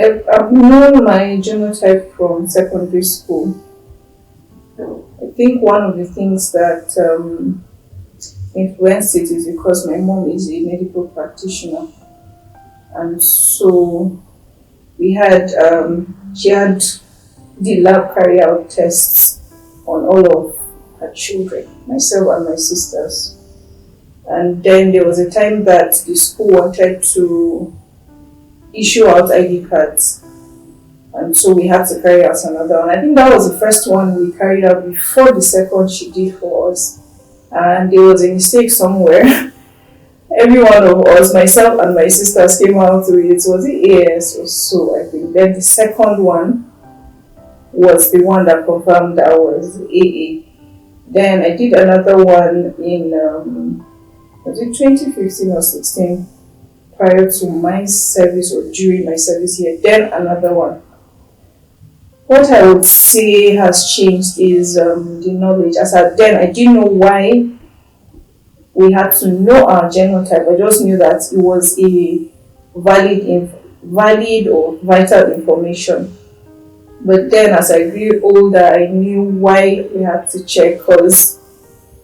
I've known my genotype from secondary school. I think one of the things that influenced it is because my mom is a medical practitioner, and so she had the lab carry out tests on all of her children, myself and my sisters. And then there was a time that the school wanted to issue out ID cards, and so we had to carry out another one. I think that was the first one we carried out before the second she did for us. And there was a mistake somewhere. Every one of us, myself and my sisters, came out with it. Was it AS or so? I think. Then the second one was the one that confirmed that was AA. Then I did another one in was it 2015 or 16, prior to my service or during my service here. Then another one. What I would say has changed is the knowledge. As at then, I didn't know why we had to know our genotype. I just knew that it was a valid or vital information. But then, as I grew older, I knew why we had to check, because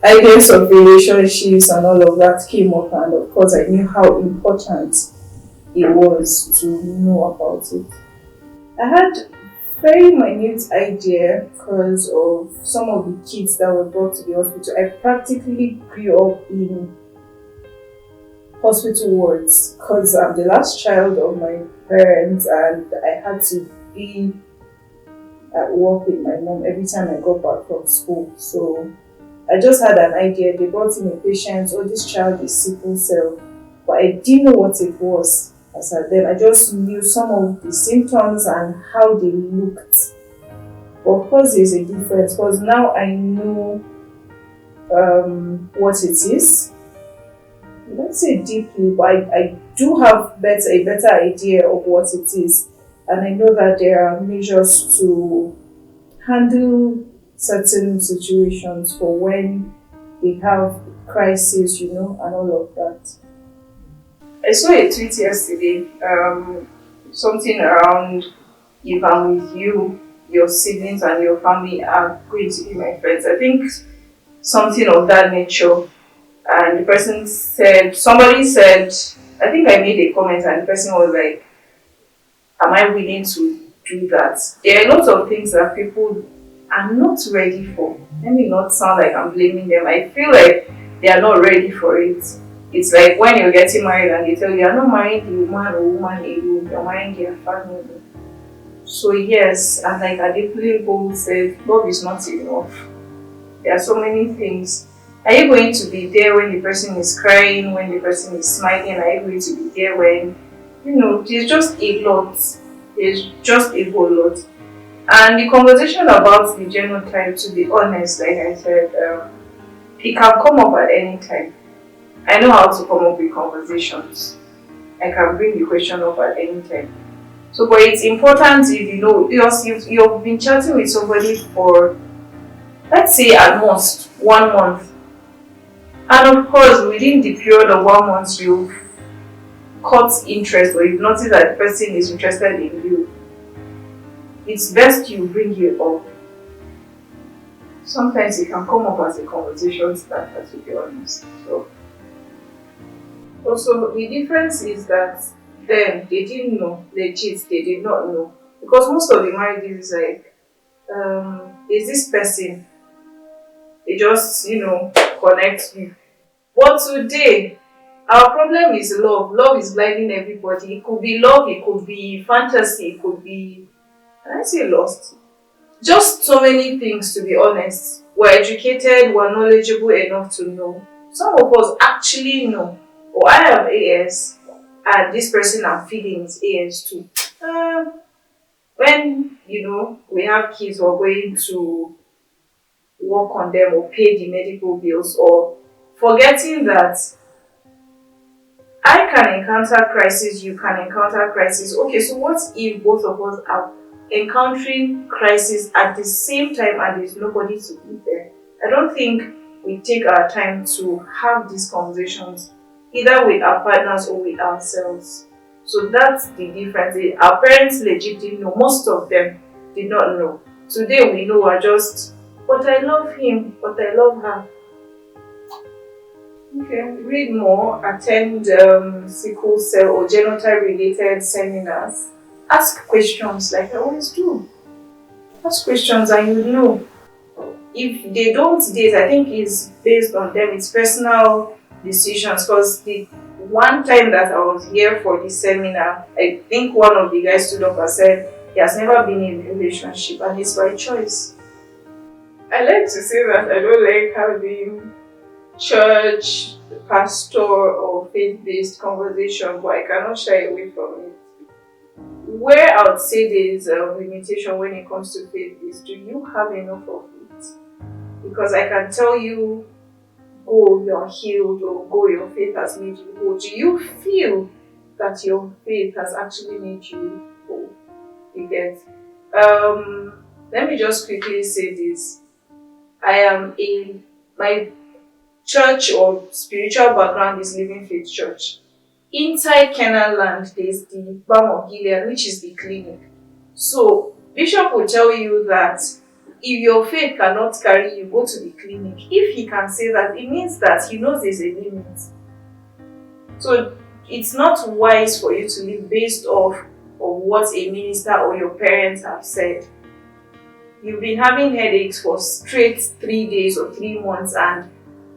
ideas of relationships and all of that came up, and of course, I knew how important it was to know about it. I had very minute idea because of some of the kids that were brought to the hospital. I practically grew up in hospital wards because I'm the last child of my parents, and I had to be at work with my mom every time I got back from school. So I just had an idea. They brought in a patient, oh, this child is sickle cell, but I didn't know what it was. As at then, I just knew some of the symptoms and how they looked. But of course, there's a difference because now I know what it is. Let's say deeply, but I do have a better idea of what it is, and I know that there are measures to handle certain situations for when they have crisis, and all of that. I saw a tweet yesterday, something around if I'm with you, your siblings and your family are going to be my friends. I think something of that nature. And the person said, somebody said, I think I made a comment and the person was like, am I willing to do that? There are lots of things that people are not ready for. Let me not sound like I'm blaming them. I feel like they are not ready for it. It's like when you're getting married and they tell you, you're not marrying the man or woman alone, you're marrying their family. So yes, and like Adekunle Gold said, love is not enough. There are so many things. Are you going to be there when the person is crying, when the person is smiling? Are you going to be there when, there's just a lot. There's just a whole lot. And the conversation about the genotype, to be honest, like I said, it can come up at any time. I know how to come up with conversations. I can bring the question up at any time. So, but it's important if you've been chatting with somebody for, let's say, at most 1 month. And of course, within the period of 1 month, you've caught interest or you've noticed that the person is interested in you. It's best you bring it up. Sometimes it can come up as a conversation starter, to be honest. So, also, the difference is that then they didn't know, legit, they did not know. Because most of the marriages is like, is this person, they just, connect you. But today, our problem is love. Love is blinding everybody. It could be love, it could be fantasy, it could be, can I say lost? Just so many things, to be honest. We're educated, we're knowledgeable enough to know. Some of us actually know. Oh, I have AS, and this person I'm feeling is AS too. When, we have kids, we're going to work on them or pay the medical bills, or forgetting that I can encounter crisis, you can encounter crisis. Okay, so what if both of us are encountering crisis at the same time and there's nobody to be there? I don't think we take our time to have these conversations either with our partners or with ourselves. So that's the difference. Our parents legit didn't know. Most of them did not know. Today we know are just, but I love him, but I love her. Okay, read more, attend sickle cell or genotype related seminars. Ask questions like I always do. Ask questions and you know. If they don't date, I think it's based on them, it's personal decisions. Because the one time that I was here for the seminar, I think one of the guys stood up and said he has never been in a relationship and it's by choice. I like to say that I don't like having church, pastor, or faith based conversation, but I cannot shy away from it. Where I would say there is a limitation when it comes to faith is, do you have enough of it? Because I can tell you, go, you're healed, or go, your faith has made you whole. Do you feel that your faith has actually made you whole? You get? Let me just quickly say this. I am a my church or spiritual background is Living Faith Church. Inside Canaan land, there's the Balm of Gilead, which is the clinic. So Bishop will tell you that if your faith cannot carry you, go to the clinic. If he can say that, it means that he knows there's a limit. So it's not wise for you to live based off of what a minister or your parents have said. You've been having headaches for straight 3 days or 3 months and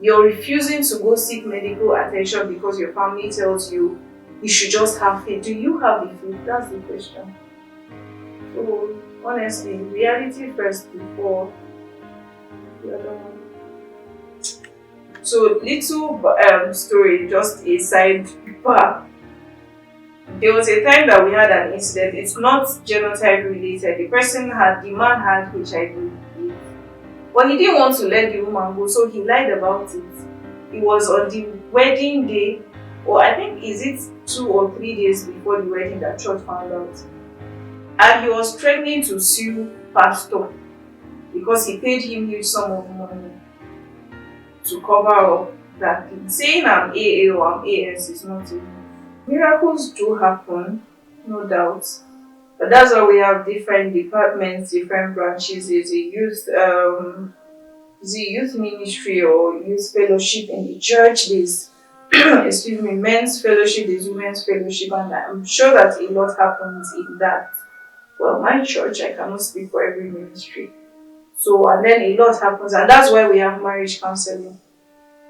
you're refusing to go seek medical attention because your family tells you you should just have faith. Do you have the faith? That's the question. So honestly, reality first before the other one. So little story, just a side bar. There was a time that we had an incident. It's not genotype related. The man had HIV. But he didn't want to let the woman go, so he lied about it. It was on the wedding day, or I think is it 2 or 3 days before the wedding that church found out. And he was threatening to sue pastor because he paid him huge sum of money to cover up that thing. Saying I'm AA or I'm AS is not enough. Miracles do happen, no doubt. But that's why we have different departments, different branches. There's a youth ministry or youth fellowship in the church. There's excuse me, men's fellowship, there's women's fellowship, and I'm sure that a lot happens in that. Well, my church, I cannot speak for every ministry. So and then a lot happens, and that's why we have marriage counseling.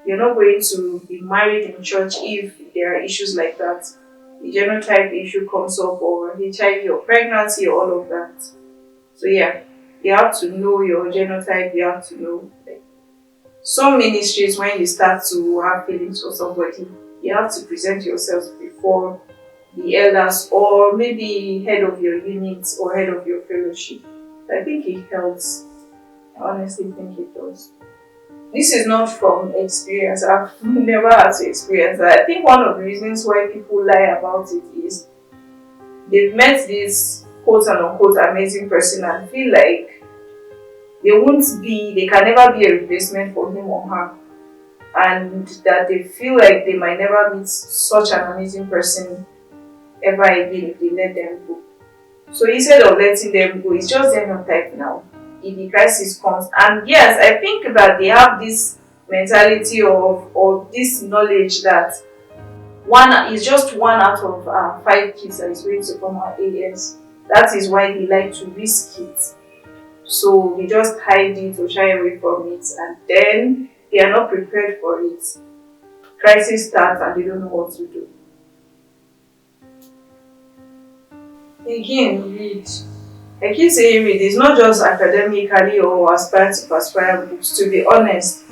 You're not going to be married in church if there are issues like that. The genotype issue comes up, or HIV, or pregnancy, or all of that. So yeah, you have to know your genotype. You have to know. Like, some ministries, when you start to have feelings for somebody, you have to present yourself before the elders, or maybe head of your unit or head of your fellowship. I think it helps. I honestly think it does. This is not from experience. I've never had to experience that. I think one of the reasons why people lie about it is they've met this quote and unquote amazing person and feel like they can never be a replacement for him or her. And that they feel like they might never meet such an amazing person ever again if they let them go. So instead of letting them go, it's just them not type now. If the crisis comes, and yes, I think that they have this mentality or this knowledge that one is just one out of 5 kids that is going to come out AS. That is why they like to risk it. So they just hide it or shy away from it, and then they are not prepared for it. Crisis starts and they don't know what to do. Again, read. I keep saying read. It's not just academically or aspire to perspire books. To be honest,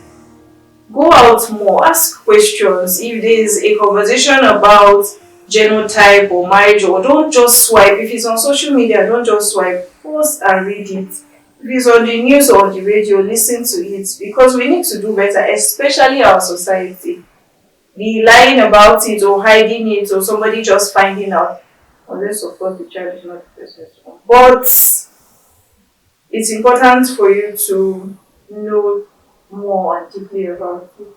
go out more, ask questions. If there's a conversation about genotype or marriage, or don't just swipe. If it's on social media, don't just swipe. Pause and read it. If it's on the news or on the radio, listen to it, because we need to do better, especially our society. The lying about it or hiding it or somebody just finding out, unless of course the child is not the person's own. But it's important for you to know more and deeply about it.